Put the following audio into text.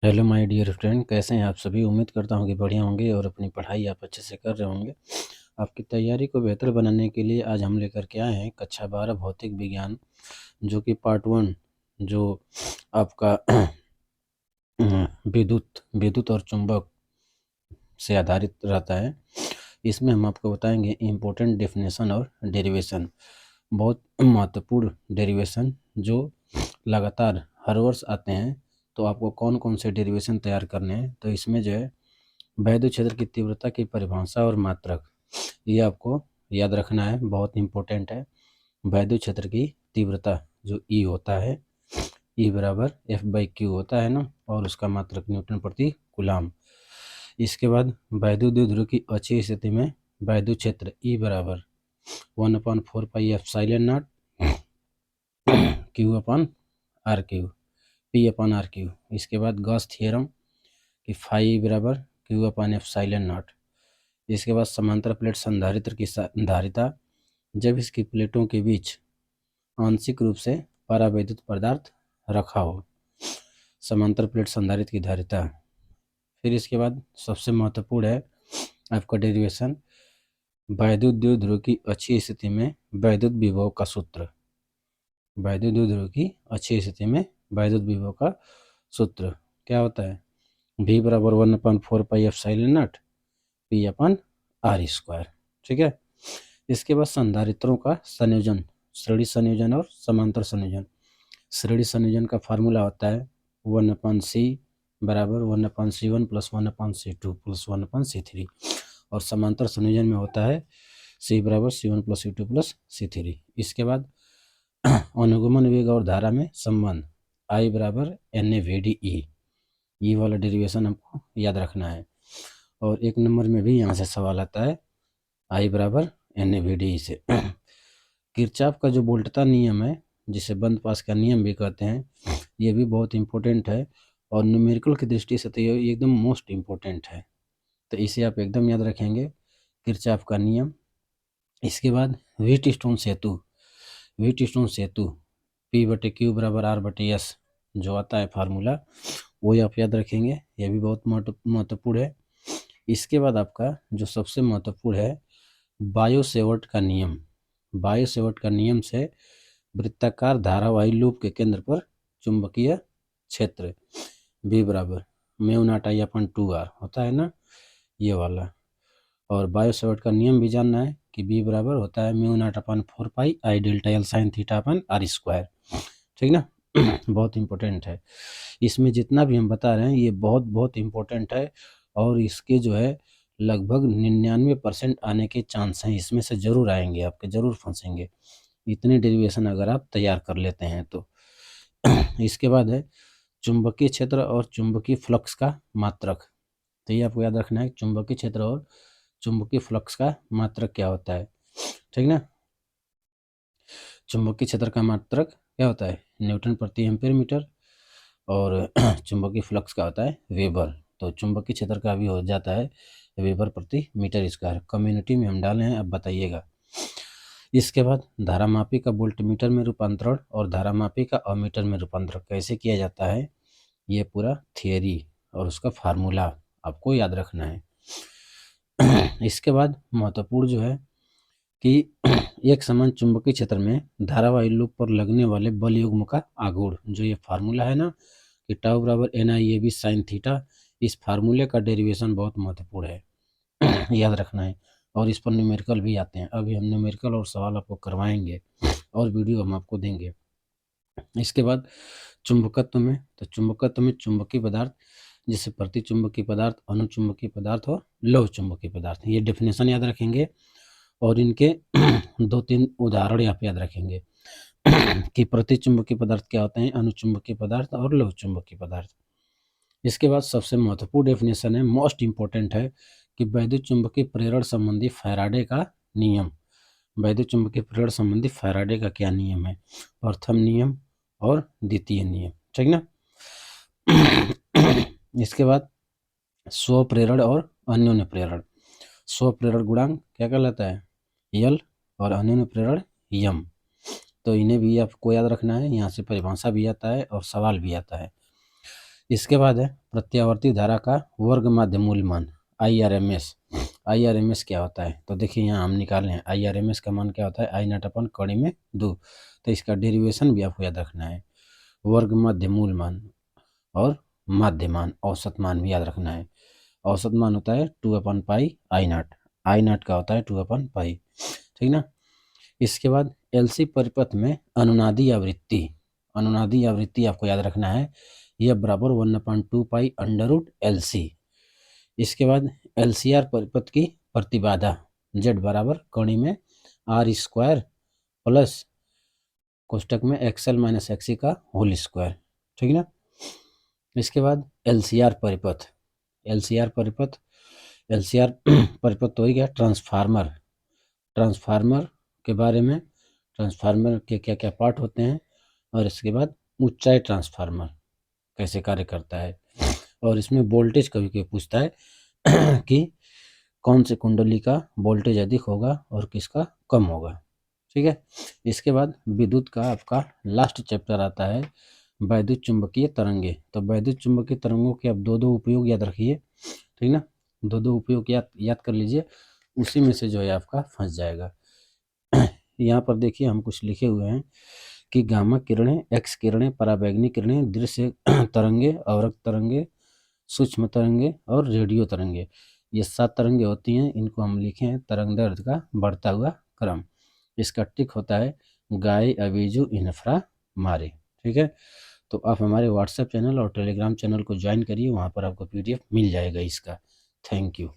Hello my dear friend, कैसे हैं आप सभी। उम्मीद करता हूं कि बढ़िया होंगे और अपनी पढ़ाई आप अच्छे से कर रहे होंगे। आपकी तैयारी को बेहतर बनाने के लिए आज हम लेकर के आए हैं कक्षा 12 भौतिक विज्ञान, जो कि पार्ट 1, जो आपका विद्युत विद्युत और चुंबक से आधारित रहता है। इसमें हम आपको बताएंगे इम्पोर्टेंट डेफिनेशन और डेरिवेशन, बहुत महत्वपूर्ण डेरिवेशन जो लगातार हर वर्ष आते हैं। तो आपको कौन कौन से डेरिवेशन तैयार करने हैं, तो इसमें जो है वैद्युत क्षेत्र की तीव्रता की परिभाषा और मात्रक, ये आपको याद रखना है, बहुत इंपॉर्टेंट है। वैद्युत क्षेत्र की तीव्रता जो ई होता है, ई बराबर F/Q होता है ना, और उसका मात्रक न्यूटन प्रति कूलाम। इसके बाद वैद्युत द्विध्रुव की अक्षीय स्थिति में वैद्युत क्षेत्र ई बराबर 1/4πε0 Q/R⁴ P/R⁴। इसके बाद गॉस थ्योरम कि फाई बराबर Q/ε0। इसके बाद समांतर प्लेट संधारित्र की धारिता जब इसकी प्लेटों के बीच आंशिक रूप से परावैद्युत पदार्थ रखा हो, समांतर प्लेट संधारित्र की धारिता। फिर इसके बाद सबसे महत्वपूर्ण है आपका डेरिवेशन, वैद्युत द्विध्रुव की अक्षीय स्थिति में वैद्युत विभव का सूत्र। वैद्युत द्विध्रुव की अक्षीय स्थिति में वैद्युत विभव का सूत्र क्या होता है? V बराबर 1/4πε0 P/R²। ठीक है। इसके बाद संधारित्रों का संयोजन, श्रेणी संयोजन और समांतर संयोजन। श्रेणी संयोजन का फार्मूला होता है 1/C बराबर 1/C1 + 1/C2 + 1/C3, और समांतर संयोजन में होता है C बराबर C1 + C2 + C3। इसके बाद अनुगमन वेग और धारा में संबंध I बराबर NAVDE, ये वाला डेरिवेशन हमको याद रखना है। और एक नंबर में भी यहाँ से सवाल आता है I बराबर NAVDE से। किरचॉफ का जो वोल्टता नियम है, जिसे बंद पास का नियम भी कहते हैं, ये भी बहुत इंपॉर्टेंट है, और न्यूमेरिकल की दृष्टि से तो ये एकदम मोस्ट इम्पोर्टेंट है, तो इसे आप एकदम याद रखेंगे, किरचॉफ का नियम। इसके बाद व्हीटस्टोन सेतु, व्हीटस्टोन सेतु P/Q बराबर R/S जो आता है फार्मूला, वही आप याद रखेंगे, यह भी बहुत महत्वपूर्ण है। इसके बाद आपका जो सबसे महत्वपूर्ण है बायो-सेवर्ट का नियम। बायो-सेवर्ट का नियम से वृत्ताकार धारावाही लूप के केंद्र पर चुंबकीय क्षेत्र B बराबर μ0I/2R होता है ना, ये वाला। और बायो-सेवर्ट का नियम भी जानना है कि B बराबर होता है μ0/4πI∆L sin θ/r²। ठीक ना। बहुत इंपॉर्टेंट है। इसमें जितना भी हम बता रहे हैं ये बहुत बहुत इंपॉर्टेंट है, और इसके जो है लगभग 99% आने के चांस हैं, इसमें से जरूर आएंगे, आपके जरूर फंसेंगे इतने डेरिवेशन अगर आप तैयार कर लेते हैं तो। इसके बाद है चुंबकीय क्षेत्र और चुंबकीय फ्लक्स का मात्रक। तो ये आपको याद रखना है, चुंबकीय क्षेत्र और चुंबकीय फ्लक्स का मात्रक क्या होता है। ठीक ना। चुंबकीय क्षेत्र का मात्रक क्या होता है? न्यूटन प्रति एम्पीयर मीटर, और चुंबकीय फ्लक्स का होता है वेबर। तो चुंबकीय क्षेत्र का भी हो जाता है वेबर प्रति मीटर स्क्वायर। कम्युनिटी में हम डाले हैं, अब बताइएगा। इसके बाद धारामापी का वोल्टमीटर में रूपांतरण और धारामापी का अमीटर में रूपांतरण कैसे किया जाता है, ये पूरा थियरी और उसका फार्मूला आपको याद रखना है। इसके बाद महत्वपूर्ण जो है कि एक समान चुंबकीय क्षेत्र में धारावाही लूप पर लगने वाले बल युग्म का आघूर्ण, जो ये फार्मूला है ना कि टाउ बराबर NIAB sin थीटा, इस फार्मूले का डेरिवेशन बहुत महत्वपूर्ण है। याद रखना है, और इस पर न्यूमेरिकल भी आते हैं। अभी हम न्यूमेरिकल और सवाल आपको करवाएंगे और वीडियो हम आपको देंगे। इसके बाद चुंबकत्व में, तो चुंबकत्व में चुंबकीय पदार्थ जैसे प्रतिचुंबकीय पदार्थ, अनुचुंबकीय पदार्थ और लौह चुंबकीय पदार्थ, ये डेफिनेशन याद रखेंगे, और इनके 2-3 उदाहरण आप याद रखेंगे कि प्रतिचुंबकीय पदार्थ क्या होते हैं, अनुचुंबकीय पदार्थ और लौह चुंबकीय पदार्थ। इसके बाद सबसे महत्वपूर्ण डेफिनेशन है, मोस्ट इंपॉर्टेंट है, कि वैद्युत चुंबकीय प्रेरण संबंधी फैराडे का नियम। वैद्युत चुंबकीय प्रेरण संबंधी फैराडे का क्या नियम है? प्रथम नियम और द्वितीय नियम। ठीक ना। इसके बाद स्व प्रेरण और अन्योन्य प्रेरण। स्व प्रेरण गुणांक क्या कहलाता है? यल, और अन्योन्य प्रेरण यम। तो इन्हें भी आपको याद रखना है, यहाँ से परिभाषा भी आता है और सवाल भी आता है। इसके बाद है प्रत्यावर्ती धारा का वर्ग माध्य मूल मान IRMS। IRMS क्या होता है, तो देखिए यहाँ हम निकाले हैं IRMS का मान क्या होता है, I0 अपन कड़ी में 2। तो इसका डेरिवेशन भी आपको याद रखना है, वर्ग माध्य मूल मान और माध्य मान औसत मान भी याद रखना है। औसत मान होता है 2/पाई I0, I0 का होता है 2/पाई, ठीक ना। इसके बाद LC परिपथ में अनुनादी आवृत्ति, अनुनादी आवृत्ति आपको याद रखना है, यह बराबर 1/2 पाई अंडर LC। इसके बाद LCR परिपथ की प्रतिबाधा Z बराबर कड़ी में R² प्लस कोष्टक में XL - XC का होल स्क्वायर, ठीक ना। इसके बाद LCR परिपथ, LCR परिपथ, LCR परिपथ तो ही गया ट्रांसफार्मर, ट्रांसफार्मर के बारे में, ट्रांसफार्मर के क्या क्या पार्ट होते हैं, और इसके बाद ऊंचाई ट्रांसफार्मर कैसे कार्य करता है, और इसमें वोल्टेज कभी कभी पूछता है कि कौन से कुंडली का वोल्टेज अधिक होगा और किसका कम होगा, ठीक है। इसके बाद विद्युत का आपका लास्ट चैप्टर आता है वैद्युत चुंबकीय तरंगे। तो वैद्युत चुंबकीय तरंगों के आप दो उपयोग याद रखिए, ठीक ना, दो उपयोग याद कर लीजिए, उसी में से जो है आपका फंस जाएगा। यहाँ पर देखिए हम कुछ लिखे हुए हैं कि गामा किरणें, एक्स किरणें, पराबैंगनी किरणें, दृश्य तरंगे, अवरक्त तरंगे, सूक्ष्म तरंगे और रेडियो तरंगे, ये 7 तरंगे होती हैं। इनको हम लिखे हैं तरंग दैर्ध्य का बढ़ता हुआ क्रम। इसका टिक होता है गाय अवीजू इन्फ्रा मारे, ठीक है। तो आप हमारे व्हाट्सएप चैनल और टेलीग्राम चैनल को ज्वाइन करिए, वहाँ पर आपको PDF मिल जाएगा इसका। Thank you.